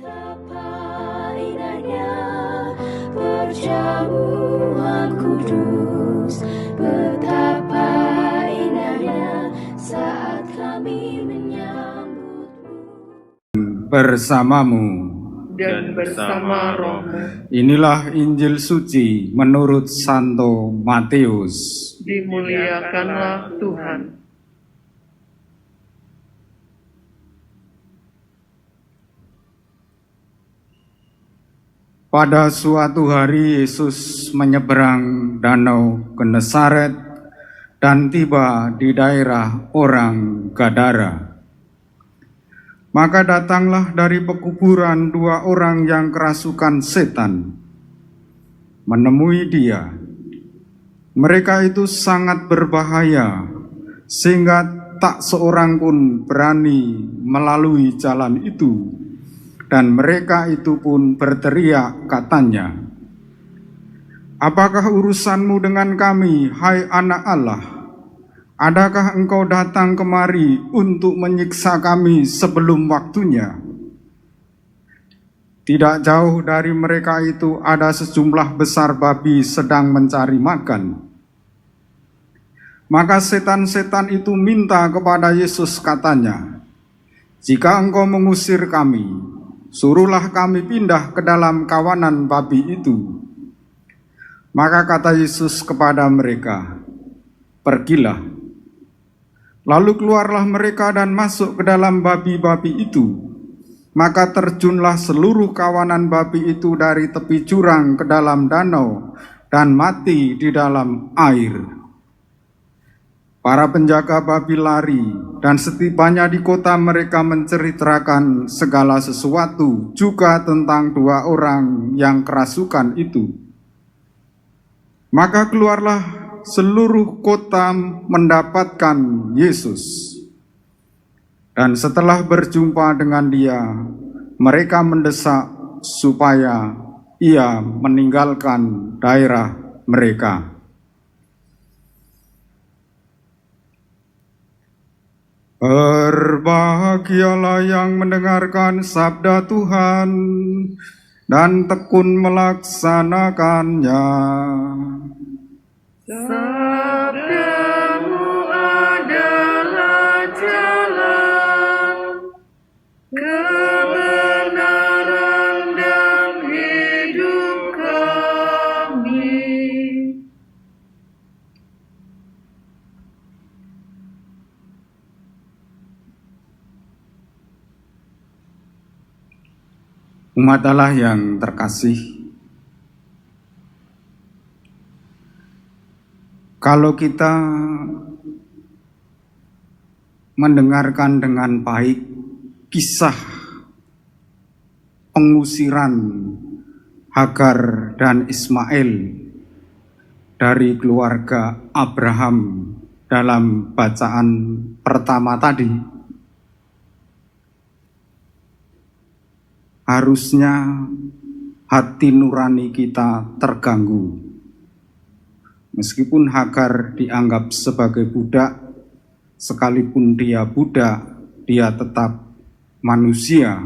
Betapa indahnya perjamuan kudus, betapa indahnya saat kami menyambutmu. Bersamamu dan bersama rohmu. Inilah Injil suci menurut Santo Matius. Dimuliakanlah Tuhan. Pada suatu hari Yesus menyeberang danau Genesaret dan tiba di daerah orang Gadara. Maka datanglah dari pekuburan 2 orang yang kerasukan setan, menemui dia. Mereka itu sangat berbahaya, sehingga tak seorang pun berani melalui jalan itu. Dan mereka itu pun berteriak, katanya, "Apakah urusanmu dengan kami, hai anak Allah? Adakah engkau datang kemari untuk menyiksa kami sebelum waktunya?" Tidak jauh dari mereka itu ada sejumlah besar babi sedang mencari makan. Maka setan-setan itu minta kepada Yesus, katanya, "Jika engkau mengusir kami, suruhlah kami pindah ke dalam kawanan babi itu." Maka kata Yesus kepada mereka, "Pergilah." Lalu keluarlah mereka dan masuk ke dalam babi-babi itu. Maka terjunlah seluruh kawanan babi itu dari tepi jurang ke dalam danau dan mati di dalam air. Para penjaga babi lari, dan setibanya di kota mereka menceritakan segala sesuatu juga tentang 2 orang yang kerasukan itu. Maka keluarlah seluruh kota mendapatkan Yesus. Dan setelah berjumpa dengan dia, mereka mendesak supaya ia meninggalkan daerah mereka. Berbahagialah yang mendengarkan sabda Tuhan dan tekun melaksanakannya. Sabdamu adalah jalan, kebenaran dan hidup kami. Umat Allah yang terkasih, kalau kita mendengarkan dengan baik kisah pengusiran Hagar dan Ismail dari keluarga Abraham dalam bacaan pertama tadi, harusnya hati nurani kita terganggu. Meskipun Hagar dianggap sebagai budak, sekalipun dia budak, dia tetap manusia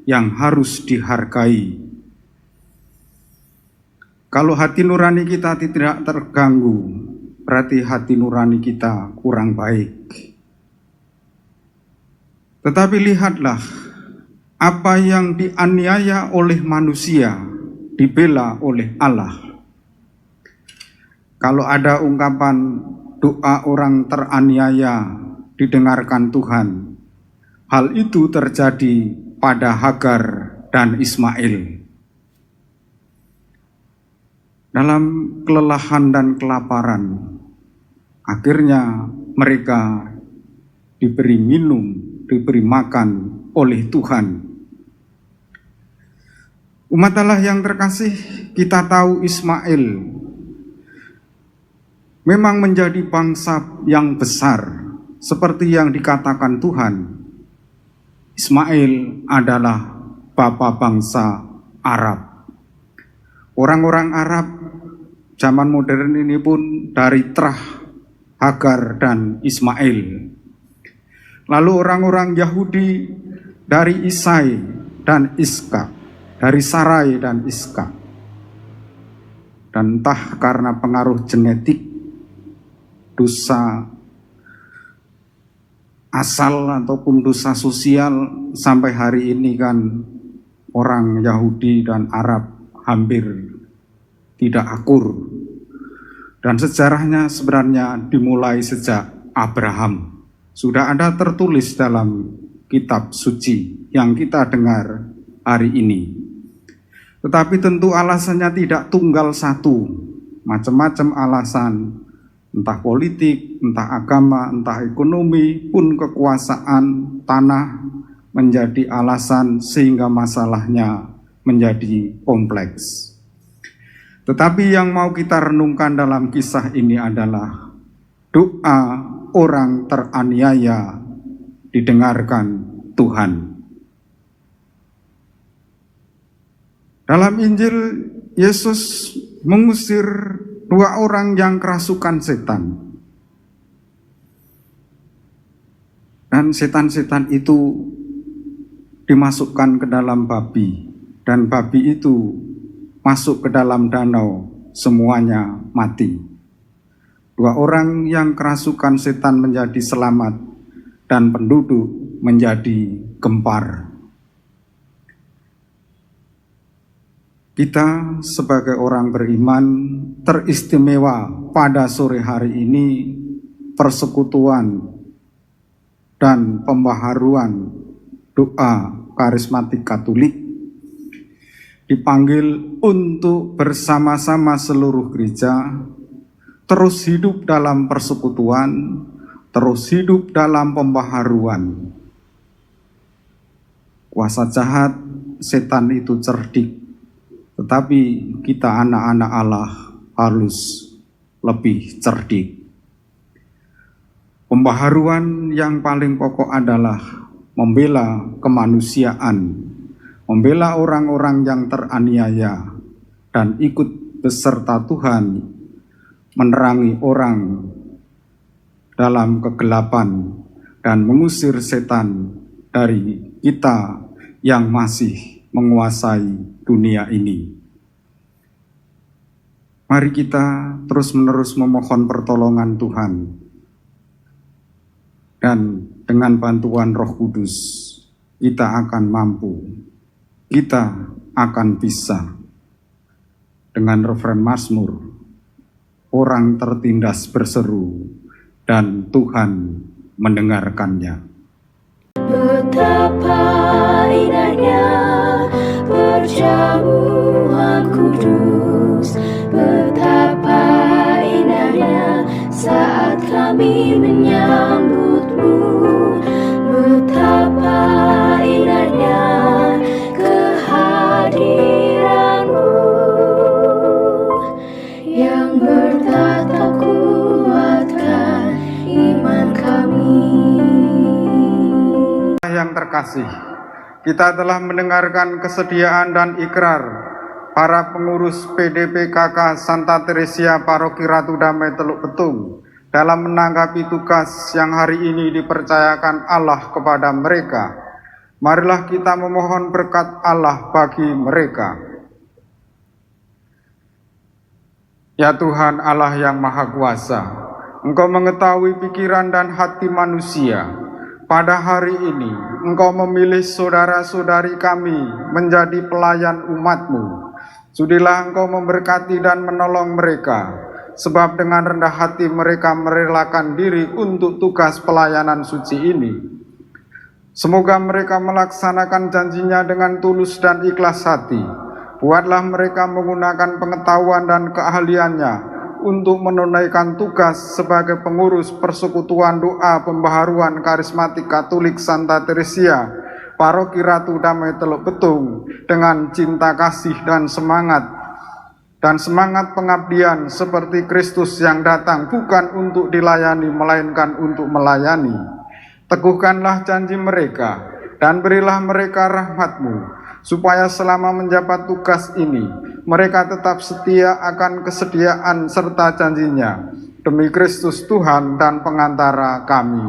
yang harus dihargai. Kalau hati nurani kita tidak terganggu, berarti hati nurani kita kurang baik. Tetapi lihatlah, apa yang dianiaya oleh manusia dibela oleh Allah. Kalau ada ungkapan doa orang teraniaya didengarkan Tuhan, hal itu terjadi pada Hagar dan Ismail. Dalam kelelahan dan kelaparan, akhirnya mereka diberi minum, diberi makan oleh Tuhan. Umat Allah yang terkasih, kita tahu Ismail memang menjadi bangsa yang besar, seperti yang dikatakan Tuhan. Ismail adalah bapa bangsa Arab. Orang-orang Arab zaman modern ini pun dari Terah, Hagar, dan Ismail. Lalu orang-orang Yahudi dari Isai dan Iska, dari Sarai dan Iska. Dan entah karena pengaruh genetik, dosa asal ataupun dosa sosial, sampai hari ini kan orang Yahudi dan Arab hampir tidak akur. Dan sejarahnya sebenarnya dimulai sejak Abraham. Sudah ada tertulis dalam kitab suci yang kita dengar hari ini. Tetapi tentu alasannya tidak tunggal satu, macam-macam alasan, entah politik, entah agama, entah ekonomi, pun kekuasaan tanah menjadi alasan sehingga masalahnya menjadi kompleks. Tetapi yang mau kita renungkan dalam kisah ini adalah doa orang teraniaya didengarkan Tuhan. Dalam Injil, Yesus mengusir 2 orang yang kerasukan setan. Dan setan-setan itu dimasukkan ke dalam babi, dan babi itu masuk ke dalam danau, semuanya mati. 2 orang yang kerasukan setan menjadi selamat, dan penduduk menjadi gempar. Kita sebagai orang beriman teristimewa pada sore hari ini persekutuan dan pembaharuan doa karismatik Katolik, dipanggil untuk bersama-sama seluruh gereja terus hidup dalam persekutuan, terus hidup dalam pembaharuan. Kuasa jahat, setan itu cerdik, tetapi kita anak-anak Allah harus lebih cerdik. Pembaharuan yang paling pokok adalah membela kemanusiaan, membela orang-orang yang teraniaya, dan ikut beserta Tuhan menerangi orang dalam kegelapan dan mengusir setan dari kita yang masih menguasai dunia ini. Mari kita terus-menerus memohon pertolongan Tuhan, dan dengan bantuan Roh Kudus kita akan mampu, kita akan bisa. Dengan refren Mazmur, orang tertindas berseru dan Tuhan mendengarkannya. Betapa indahnya perjamuan kudus, betapa indahnya saat kami menyambutmu, betapa indahnya kehadiranmu yang bertata kuatkan iman kami. Yang terkasih, kita telah mendengarkan kesediaan dan ikrar para pengurus PDPKK Santa Teresia Paroki Ratu Damai Teluk Betung dalam menanggapi tugas yang hari ini dipercayakan Allah kepada mereka. Marilah kita memohon berkat Allah bagi mereka. Ya Tuhan Allah yang Maha Kuasa, Engkau mengetahui pikiran dan hati manusia. Pada hari ini, Engkau memilih saudara-saudari kami menjadi pelayan umat-Mu. Sudilah Engkau memberkati dan menolong mereka, sebab dengan rendah hati mereka merelakan diri untuk tugas pelayanan suci ini. Semoga mereka melaksanakan janjinya dengan tulus dan ikhlas hati. Buatlah mereka menggunakan pengetahuan dan keahliannya untuk menunaikan tugas sebagai pengurus persekutuan doa pembaharuan karismatik Katolik Santa Teresia Paroki Ratu Damai Teluk Betung dengan cinta kasih dan semangat pengabdian seperti Kristus yang datang bukan untuk dilayani melainkan untuk melayani. Teguhkanlah janji mereka dan berilah mereka rahmat-Mu, supaya selama menjabat tugas ini mereka tetap setia akan kesediaan serta janjinya, demi Kristus Tuhan dan pengantara kami.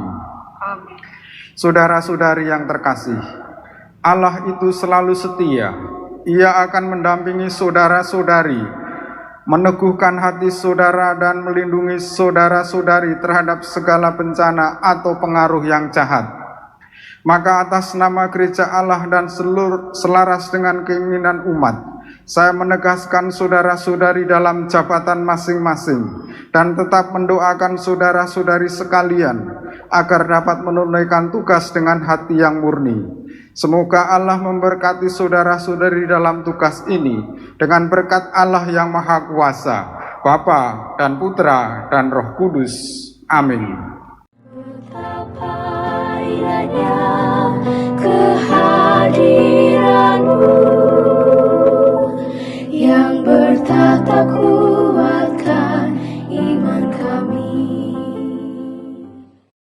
Saudara-saudari yang terkasih, Allah itu selalu setia. Ia akan mendampingi saudara-saudari, meneguhkan hati saudara dan melindungi saudara-saudari terhadap segala bencana atau pengaruh yang jahat. Maka atas nama gereja Allah dan selaras dengan keinginan umat, saya menegaskan saudara-saudari dalam jabatan masing-masing dan tetap mendoakan saudara-saudari sekalian agar dapat menunaikan tugas dengan hati yang murni. Semoga Allah memberkati saudara-saudari dalam tugas ini dengan berkat Allah yang Maha Kuasa, Bapa dan Putra dan Roh Kudus. Amin. Betapa indahnya